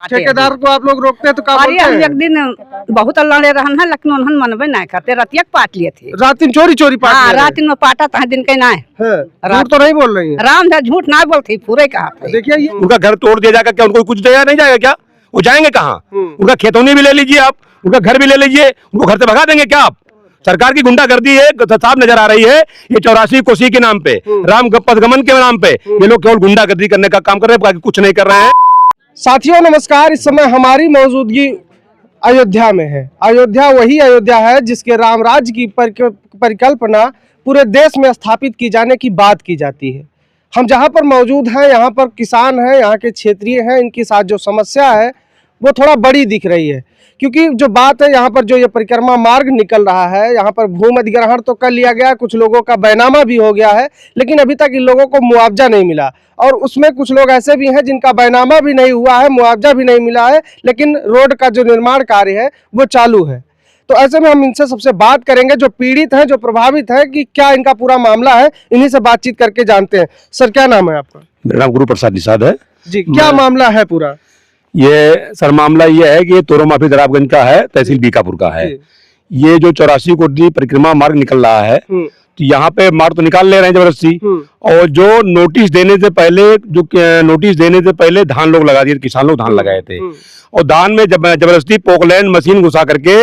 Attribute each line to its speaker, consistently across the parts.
Speaker 1: ठेकेदार को आप लोग रोकते हैं तो क्या बोलते
Speaker 2: हम
Speaker 1: हैं?
Speaker 2: एक दिन बहुत लड़े रहन है, लेकिन उन्हन मनबे नहीं करते। रतिया पाट लिए थे।
Speaker 1: रात दिन चोरी चोरी पाट
Speaker 2: हाँ,
Speaker 1: ले रहे
Speaker 2: रात में पाटा था, दिन के ना
Speaker 1: हैं। झूठ तो नहीं बोल रही है।
Speaker 2: राम था, झूठ ना बोलती, पूरे कहा।
Speaker 1: देखिए ये
Speaker 3: उनका घर तोड़ दिया जाएगा क्या? उनको कुछ दिया नहीं जाएगा क्या? वो जाएंगे कहाँ? उनका खेतौनी भी ले लीजिए आप, उनका घर भी ले लीजिए, उनको घर से भगा देंगे क्या आप? सरकार की गुंडागर्दी है साफ नजर आ रही है। ये 84 कोसी के नाम पे, राम पथगमन के नाम पे ये लोग केवल गुंडागर्दी करने का काम कर रहे हैं, बाकी कुछ नहीं कर रहे हैं।
Speaker 1: साथियों नमस्कार। इस समय हमारी मौजूदगी अयोध्या में है। अयोध्या वही अयोध्या है जिसके राम राज्य की परिकल्पना पूरे देश में स्थापित की जाने की बात की जाती है। हम जहां पर मौजूद हैं, यहाँ पर किसान हैं, यहाँ के क्षेत्रीय हैं, इनके साथ जो समस्या है वो थोड़ा बड़ी दिख रही है। क्योंकि जो बात है, यहाँ पर जो ये परिक्रमा मार्ग निकल रहा है, यहाँ पर भूमि अधिग्रहण तो कर लिया गया, कुछ लोगों का बैनामा भी हो गया है, लेकिन अभी तक इन लोगों को मुआवजा नहीं मिला। और उसमें कुछ लोग ऐसे भी हैं जिनका बैनामा भी नहीं हुआ है, मुआवजा भी नहीं मिला है, लेकिन रोड का जो निर्माण कार्य है वो चालू है। तो ऐसे में हम इनसे सबसे बात करेंगे, जो पीड़ित हैं, जो प्रभावित हैं, कि क्या इनका पूरा मामला है, इन्हीं से बातचीत करके जानते हैं। सर क्या नाम है आपका?
Speaker 3: मेरा नाम गुरु प्रसाद निषाद है
Speaker 1: जी। क्या मामला है पूरा?
Speaker 3: ये सर मामला ये है कि ये तोरो माफी दराबगंज का है, तहसील बीकापुर का है। ये जो 84 कोसी परिक्रमा मार्ग निकल रहा है, तो यहाँ पे मार्ग तो निकाल ले रहे हैं जबरदस्ती, और जो नोटिस देने से पहले धान लोग लगा दिए, किसान लोग धान लगाए थे, और धान में जबरदस्ती पोकलैंड मशीन घुसा करके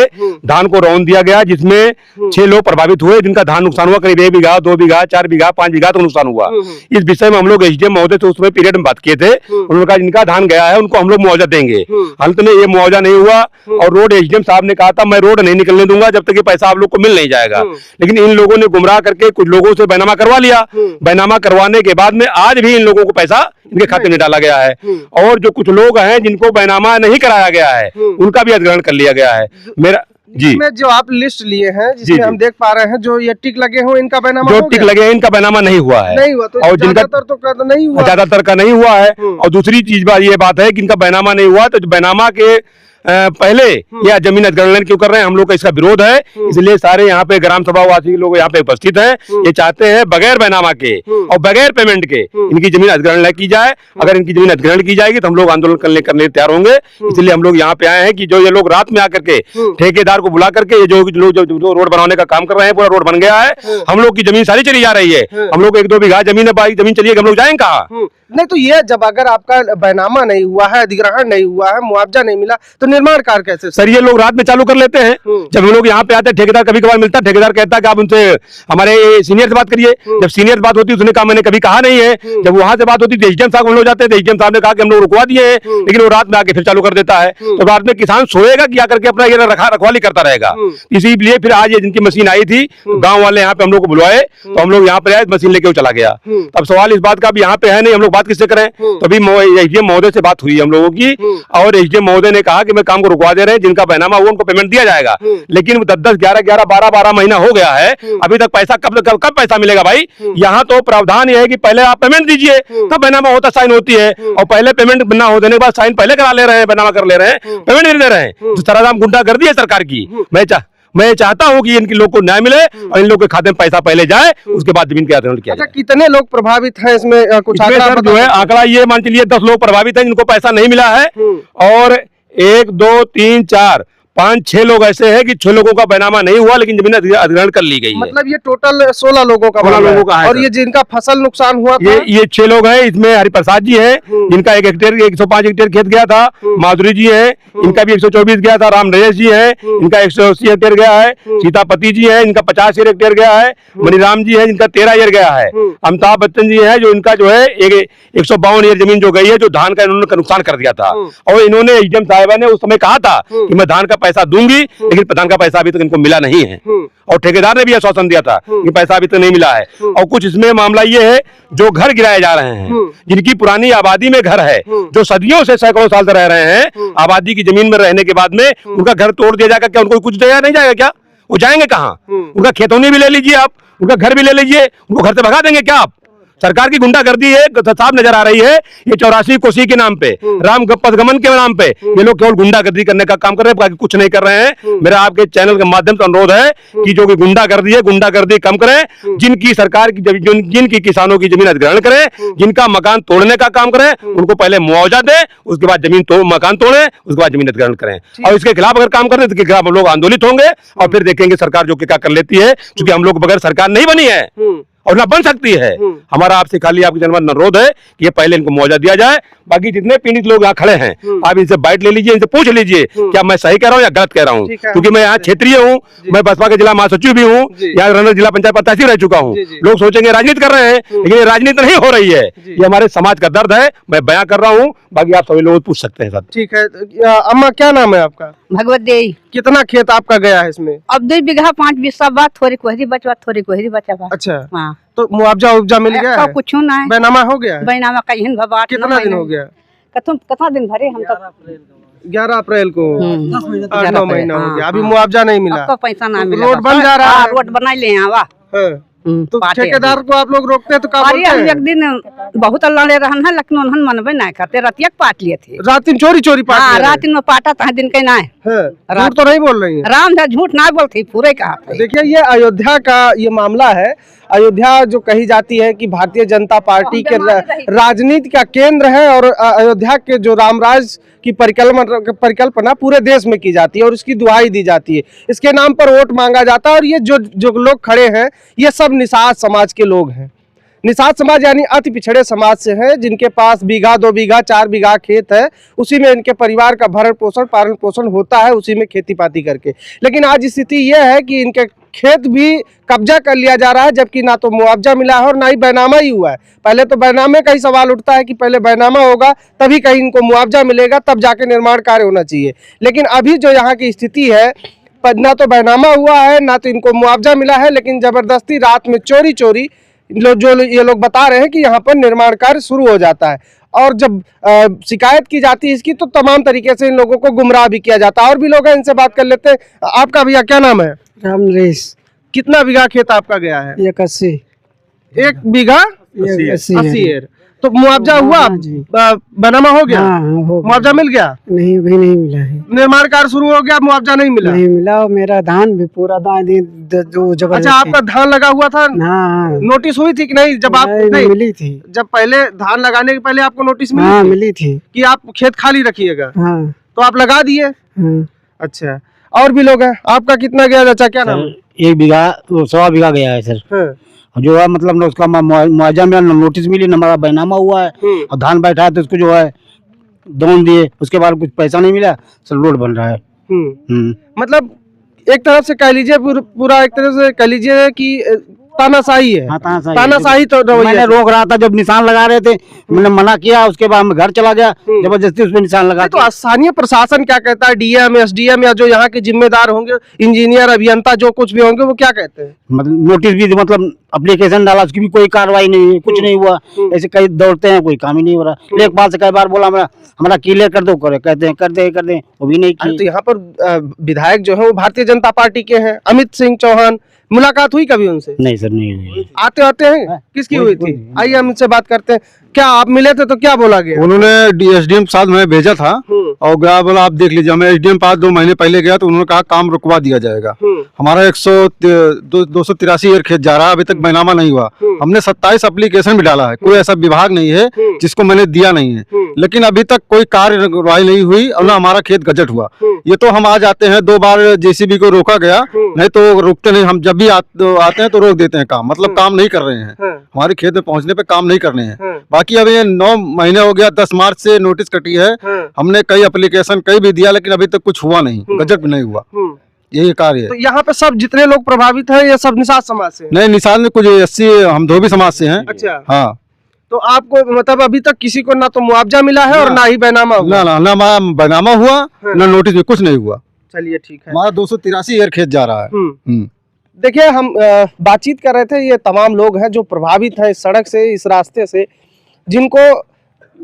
Speaker 3: धान को रौंद दिया गया, जिसमें 6 लोग प्रभावित हुए, जिनका धान नुकसान हुआ। करीब 1 बीघा, 2 बीघा, 4 बीघा, 5 बीघा तो नुकसान हुआ। इस विषय में हम लोग एसडीएम महोदय से उसमें पीरियड में बात किए थे। उन्होंने कहा जिनका धान गया है उनको हम लोग मुआवजा देंगे। अंत में ये मुआवजा नहीं हुआ, और रोड एसडीएम साहब ने कहा था मैं रोड नहीं निकलने दूंगा जब तक ये पैसा आप लोग को मिल नहीं जाएगा। लेकिन इन लोगों ने गुमराह करके कुछ लोगों से बैनामा करवा लिया। बैनामा करवाने के बाद में आज भी इन लोगों को पैसा इनके खाते में डाला गया है, और जो कुछ लोग हैं जिनको बैनामा नहीं कराया गया है उनका भी अधिग्रहण कर लिया गया है। मेरा जी
Speaker 1: इसमें जो आप लिस्ट लिए हैं, जिसमें हम देख पा रहे हैं, जो ये टिक लगे हो इनका बैनामा
Speaker 3: जो
Speaker 1: हो
Speaker 3: टिक
Speaker 1: गया?
Speaker 3: लगे हैं इनका बैनामा नहीं हुआ है,
Speaker 1: नहीं हुआ। तो
Speaker 3: और जिनका
Speaker 1: ज्यादातर का नहीं हुआ
Speaker 3: है। और दूसरी चीज ये बात है कि इनका बैनामा नहीं हुआ, तो बैनामा के पहले यह जमीन अधिग्रहण क्यों कर रहे हैं? हम लोग का इसका विरोध है। इसलिए सारे यहाँ पे ग्राम सभा वासी लोग यहाँ पे उपस्थित हैं। ये चाहते हैं बगैर बैनामा के और बगैर पेमेंट के इनकी जमीन अधिग्रहण की जाए। अगर इनकी जमीन अधिग्रहण की जाएगी तो हम लोग आंदोलन करने तैयार होंगे। इसलिए हम लोग यहाँ पे आए हैं कि जो ये लोग रात में आकर के ठेकेदार को बुला करके ये जो रोड बनाने का काम कर रहे हैं, पूरा रोड बन गया है, हम लोग की जमीन सारी चली जा रही है। हम लोग 1-2 बीघा जमीन है, जमीन चलिए, हम लोग जाएंगे कहाँ?
Speaker 1: नहीं, तो ये जब अगर आपका बैनामा नहीं हुआ है, अधिग्रहण नहीं हुआ है, मुआवजा नहीं मिला, तो निर्माण कार्य कैसे?
Speaker 3: सर ये लोग रात में चालू कर लेते हैं। जब हम लोग यहाँ पे आते हैं, ठेकेदार कभी कभार मिलता है, ठेकेदार कहता है कि आप उनसे हमारे सीनियर से बात करिए। जब सीनियर बात होती है उसने कहा मैंने कभी कहा नहीं है। जब वहां से बात होती है एसडीएम साहब हम लोग जाते हैं, एसडीएम साहब ने कहा कि हम लोग रुकवा दिए हैं, लेकिन वो रात में आके फिर चालू कर देता है। तो रात में किसान सोएगा कि आकर के अपना ये रखवाली करता रहेगा। इसीलिए फिर आज ये जिनकी मशीन आई थी, गाँव वाले यहाँ पे हम लोग को बुलवाए, तो हम लोग यहाँ पे आए, मशीन लेके वो चला गया। अब सवाल इस बात का भी यहाँ पे है नहीं, हम लोग बात किससे करें? तो अभी एसडीएम महोदय से बात हुई हम लोगों की, और एसडीएम महोदय ने कहा कि मैं काम को रुकवा दे रहे हैं, जिनका बैनामा हुआ उनको पेमेंट दिया जाएगा। लेकिन 10-10, 11-11, 12-12 महीना हो गया है, अभी तक पैसा कब पैसा मिलेगा भाई? यहाँ तो प्रावधान यह है कि पहले आप पेमेंट दीजिए, तब बैनामा होता साइन होती है, और पहले पेमेंट ना हो देने के बाद साइन पहले करा ले रहे हैं, बैनामा कर ले रहे हैं, पेमेंट नहीं दे रहे हैं। तो सरासर गुंडागर्दी है सरकार की। मैं चाहता हूं कि इनके लोग को न्याय मिले और इन लोग के खाते में पैसा पहले जाए, उसके बाद जमीन के अधिग्रहण किया जाए।
Speaker 1: कितने लोग प्रभावित हैं इसमें? कुछ
Speaker 3: जो है आंकड़ा ये मान चलिए 10 लोग प्रभावित हैं जिनको पैसा नहीं मिला है, और 1, 2, 3, 4, 5, 6 लोग ऐसे हैं कि 6 लोगों का बैनामा नहीं हुआ, लेकिन जमीन अधिग्रहण कर ली गई है।
Speaker 1: मतलब ये टोटल 16 लोगों का है। और ये जिनका फसल नुकसान हुआ था,
Speaker 3: ये 6 लोग हैं। इसमें हरिप्रसाद जी हैं, जिनका 105 हेक्टेयर खेत गया था। माधुरी जी हैं, इनका भी 124 गया था। राम नरेश जी हैं, इनका 180 हेक्टेयर गया है। सीतापति जी हैं, इनका 50 हेक्टेयर गया है। मणिराम जी हैं, जिनका 13 ईयर गया है। अमिताभ बच्चन जी हैं, जो इनका जो है 152 ईयर जमीन जो गई है, जो धान का इन्होंने नुकसान कर दिया था। और इन्होंने एसडीएम साहिबा ने उस समय कहा था कि मैं धान का पैसा दूंगी, लेकिन प्रधान का पैसा अभी तक इनको मिला नहीं है, और ठेकेदार ने भी आश्वासन दिया था कि पैसा अभी तक नहीं मिला है। और कुछ इसमें मामला ये है, जो घर गिराए जा रहे हैं, जिनकी पुरानी आबादी में घर है, जो सदियों से सैकड़ों साल से रह रहे हैं, आबादी की जमीन में रहने के बाद में उनका घर तोड़ दिया जाएगा क्या? उनको कुछ दिया नहीं जाएगा क्या? वो जाएंगे कहाँ? उनका खेतौनी भी ले लीजिए आप, उनका घर भी ले लीजिए, उनको घर से भगा देंगे क्या आप? सरकार की गुंडागर्दी है, साफ नजर आ रही है। ये 84 कोसी के नाम पे, राम पदगमन के नाम पे ये लोग केवल गुंडागर्दी करने का काम कर रहे हैं, बाकी कुछ नहीं कर रहे हैं। मेरा आपके चैनल के माध्यम से अनुरोध है कि जो कि गुंडागर्दी है, गुंडागर्दी कम करें। जिनकी सरकार की जिनकी किसानों की जमीन अधिग्रहण करें, जिनका मकान तोड़ने का काम करें, उनको पहले मुआवजा दें, उसके बाद मकान तोड़ें, उसके बाद जमीन अधिग्रहण करें। और इसके खिलाफ अगर काम करें तो इसके खिलाफ हम लोग आंदोलित होंगे और फिर देखेंगे सरकार जो कि क्या कर लेती है, क्योंकि हम लोग बगैर सरकार नहीं बनी है और ना बन सकती है। हमारा आपसे खाली आपके जनमत अनुरोध है कि ये पहले इनको मुआवजा दिया जाए। बाकी जितने पीड़ित लोग यहाँ खड़े हैं, आप इनसे बाइट ले लीजिए, इनसे पूछ लीजिए क्या मैं सही कह रहा हूँ या गलत कह रहा हूँ, क्योंकि मैं यहाँ क्षेत्रीय हूँ, मैं बसपा के जिला महासचिव भी हूँ, यहाँ रनर जिला पंचायत प्रत्याशी रह चुका हूँ। लोग सोचेंगे राजनीति कर रहे हैं, लेकिन ये राजनीति नहीं हो रही है, ये हमारे समाज का दर्द है, मैं बयां कर रहा हूँ। बाकी आप सभी लोग पूछ सकते हैं सर।
Speaker 1: ठीक है। अम्मा क्या नाम है आपका?
Speaker 2: भगवत देई।
Speaker 1: कितना खेत आपका गया है इसमें?
Speaker 2: अब 2 बीघा 5 बिस्सा बात, थोड़ी कोहरी बचवा, थोड़ी कोहरी बचवा।
Speaker 1: अच्छा,
Speaker 2: हाँ,
Speaker 1: तो मुआवजा मिल गया है?
Speaker 2: कुछ ना है,
Speaker 1: बैनामा हो गया है?
Speaker 2: बैनामा कहीं भबाट।
Speaker 1: कितना दिन हो गया?
Speaker 2: कथा दिन भरे हम तो
Speaker 1: 11 अप्रैल को 8-9 महीना हो गया, अभी मुआवजा नहीं मिला।
Speaker 2: आपको पैसा ना मिला।
Speaker 1: रोड बन जा रहा है।
Speaker 2: रोड बना ले यहाँ वाह।
Speaker 1: तो ठेकेदार को आप लोग रोकते हैं तो क्या बोलते हैं?
Speaker 2: एक दिन बहुत लड़े रहन है, लेकिन उन्हन मनबे नहीं करते, रतिया पाट लिए थे।
Speaker 1: रात दिन चोरी पाट
Speaker 2: हाँ,
Speaker 1: ले रहे
Speaker 2: रात दिन में पाटा था, दिन के ना है।
Speaker 1: झूठ तो नहीं बोल रही है?
Speaker 2: राम था, झूठ ना बोलती, पूरे कहा।
Speaker 1: देखिए, ये अयोध्या का ये मामला है। अयोध्या जो कही जाती है कि भारतीय जनता पार्टी के राजनीति का केंद्र है और अयोध्या के जो रामराज की परिकल्पना पूरे देश में की जाती है और उसकी दुहाई दी जाती है, इसके नाम पर वोट मांगा जाता है। और ये जो लोग खड़े हैं, ये सब निषाद समाज के लोग हैं। निषाद समाज यानी अति पिछड़े समाज से है, जिनके पास बीघा 2 बीघा 4 बीघा खेत है, उसी में इनके परिवार का भरण पोषण पालन पोषण होता है, उसी में खेती पाती करके। लेकिन आज स्थिति यह है कि इनके खेत भी कब्जा कर लिया जा रहा है, जबकि ना तो मुआवजा मिला है और ना ही बैनामा ही हुआ है। पहले तो बैनामे का ही सवाल उठता है कि पहले बैनामा होगा तभी कहीं इनको मुआवजा मिलेगा, तब जाके निर्माण कार्य होना चाहिए। लेकिन अभी जो यहाँ की स्थिति है, ना तो बैनामा हुआ है, ना तो इनको मुआवजा मिला है, लेकिन जबरदस्ती रात में चोरी ये लोग बता रहे हैं कि यहाँ पर निर्माण कार्य शुरू हो जाता है। और जब शिकायत की जाती है इसकी, तो तमाम तरीके से इन लोगों को गुमराह भी किया जाता है। और भी लोग हैं, इनसे बात कर लेते हैं। आपका भैया क्या नाम है?
Speaker 4: राम नरेश।
Speaker 1: कितना बीघा खेत आपका गया है?
Speaker 4: 81।
Speaker 1: 1 बीघा 80 है। तो मुआवजा हुआ? बैनामा हो गया?
Speaker 4: हाँ,
Speaker 1: मुआवजा मिल गया?
Speaker 4: नहीं, अभी नहीं मिला है।
Speaker 1: निर्माण कार्य शुरू हो गया, मुआवजा नहीं मिला?
Speaker 4: नहीं मिला। और मेरा धान भी पूरा जो
Speaker 1: अच्छा, आपका धान लगा हुआ था?
Speaker 4: हाँ।
Speaker 1: नोटिस हुई थी कि नहीं? जब आप
Speaker 4: नहीं मिली थी।
Speaker 1: जब पहले धान लगाने के पहले आपको नोटिस मिली?
Speaker 4: हाँ,
Speaker 1: थी?
Speaker 4: मिली थी
Speaker 1: कि आप खेत खाली रखिएगा।
Speaker 4: हाँ।
Speaker 1: तो आप लगा दिए?
Speaker 4: हाँ।
Speaker 1: अच्छा, और भी लोग हैं। आपका कितना गया चाचा? क्या नाम?
Speaker 5: 1 बीघा 1.25 बीघा गया है सर।
Speaker 1: हाँ।
Speaker 5: जो है मतलब ना उसका मुआवजा मिला, ना नोटिस मिली, ना हमारा बैनामा हुआ है। और धान बैठा है तो उसको जो है दोन दिए, उसके बाद कुछ पैसा नहीं मिला, सर रोड बन रहा है।
Speaker 1: मतलब एक तरफ से कह लीजिए पूरा एक तरह से कह लीजिए कि तानाशाही है।
Speaker 5: हाँ,
Speaker 1: तानाशाही तो
Speaker 5: मैंने रोक रहा था, जब निशान लगा रहे थे मैंने मना किया, उसके बाद मैं घर चला गया, जबरदस्ती उसमें निशान लगा।
Speaker 1: तो स्थानीय प्रशासन क्या कहता है? डीएम एसडीएम या जो यहाँ के जिम्मेदार होंगे, इंजीनियर अभियंता जो कुछ भी होंगे, वो क्या कहते हैं?
Speaker 5: मतलब नोटिस भी मतलब एप्लीकेशन डाला, उसकी भी कोई कार्रवाई नहीं हुई, कुछ नहीं हुआ। ऐसे कई दौड़ते हैं, कोई काम ही नहीं हो रहा। एक बार से कई बार बोला हमारा क्लियर कर दो, कहते हैं कर दे, वो भी नहीं किए।
Speaker 1: तो यहाँ पर विधायक जो है वो भारतीय जनता पार्टी के हैं, अमित सिंह चौहान। मुलाकात हुई कभी उनसे?
Speaker 5: नहीं सर, नहीं हुई।
Speaker 1: आते हैं? किसकी हुई थी? आइए हम इनसे बात करते हैं। क्या आप मिले थे तो क्या बोला गया?
Speaker 6: उन्होंने एसडीएम साहब में भेजा था और गया, बोला आप देख लीजिए। मैं एसडीएम पास 2 महीने पहले गया तो उन्होंने कहा काम रुकवा दिया जाएगा। हमारा 283 खेत जा रहा है, अभी तक बैनामा नहीं हुआ। हमने 27 एप्लीकेशन भी डाला है, कोई ऐसा विभाग नहीं है जिसको मैंने दिया नहीं है, लेकिन अभी तक कोई कार्यवाही नहीं हुई और ना हमारा खेत गजट हुआ। ये तो हम आ जाते हैं, 2 बार जेसीबी को रोका गया, नहीं तो रुकते नहीं। हम जब भी आते हैं तो रोक देते हैं काम, मतलब काम नहीं कर रहे हैं, हमारे खेत में पहुंचने पे काम नहीं करने हैं। बाकी अभी ये 9 महीने हो गया, 10 मार्च से नोटिस कटी है। हमने कई एप्लीकेशन कई भी दिया, लेकिन अभी तक कुछ हुआ नहीं, गजट भी नहीं हुआ। यही कार्य है।
Speaker 1: तो यहाँ पे सब जितने लोग प्रभावित हैं, ये सब निषाद समाज से?
Speaker 6: नहीं, निषाद में कुछ 80 हम धोबी समाज से हैं।
Speaker 1: अच्छा,
Speaker 6: हाँ।
Speaker 1: तो आपको मतलब अभी तक किसी को ना तो मुआवजा मिला है और ना ही बैनामा हुआ?
Speaker 6: ना बैनामा हुआ, ना नोटिस में कुछ नहीं हुआ।
Speaker 1: चलिए ठीक है।
Speaker 6: हमारा 283 खेत जा रहा है।
Speaker 1: देखिए, हम बातचीत कर रहे थे, ये तमाम लोग हैं जो प्रभावित हैं इस सड़क से, इस रास्ते से, जिनको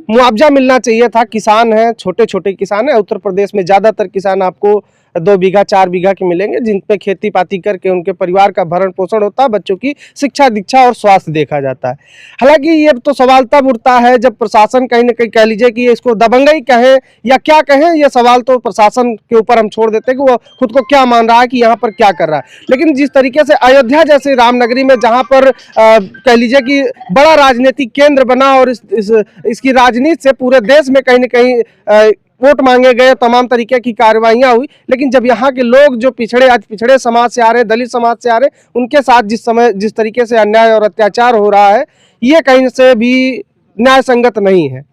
Speaker 1: मुआवजा मिलना चाहिए था। किसान हैं, छोटे छोटे किसान हैं। उत्तर प्रदेश में ज़्यादातर किसान आपको 2 बीघा 4 बीघा के मिलेंगे, जिन पे खेती पाती करके उनके परिवार का भरण पोषण होता है, बच्चों की शिक्षा दीक्षा और स्वास्थ्य देखा जाता है। हालांकि ये तो सवाल तब उठता है जब प्रशासन कहीं ना कहीं कह लीजिए कि इसको दबंगई कहें या क्या कहें, ये सवाल तो प्रशासन के ऊपर हम छोड़ देते हैं कि वो खुद को क्या मान रहा है कि यहाँ पर क्या कर रहा है। लेकिन जिस तरीके से अयोध्या जैसे रामनगरी में जहाँ पर कह लीजिए कि बड़ा राजनीतिक केंद्र बना और इसकी राजनीति से पूरे देश में कहीं ना कहीं वोट मांगे गए, तमाम तरीके की कार्रवाइयां हुई, लेकिन जब यहाँ के लोग जो आज पिछड़े समाज से आ रहे हैं, दलित समाज से आ रहे हैं, उनके साथ जिस तरीके से अन्याय और अत्याचार हो रहा है, ये कहीं से भी न्याय संगत नहीं है।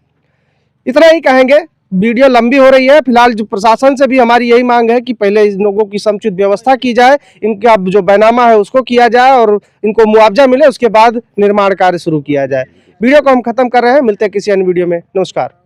Speaker 1: इतना ही कहेंगे, वीडियो लंबी हो रही है। फिलहाल जो प्रशासन से भी हमारी यही मांग है कि पहले इन लोगों की समुचित व्यवस्था की जाए, इनका जो बैनामा है उसको किया जाए और इनको मुआवजा मिले, उसके बाद निर्माण कार्य शुरू किया जाए। वीडियो को हम खत्म कर रहे हैं, मिलते हैं किसी अन्य वीडियो में। नमस्कार।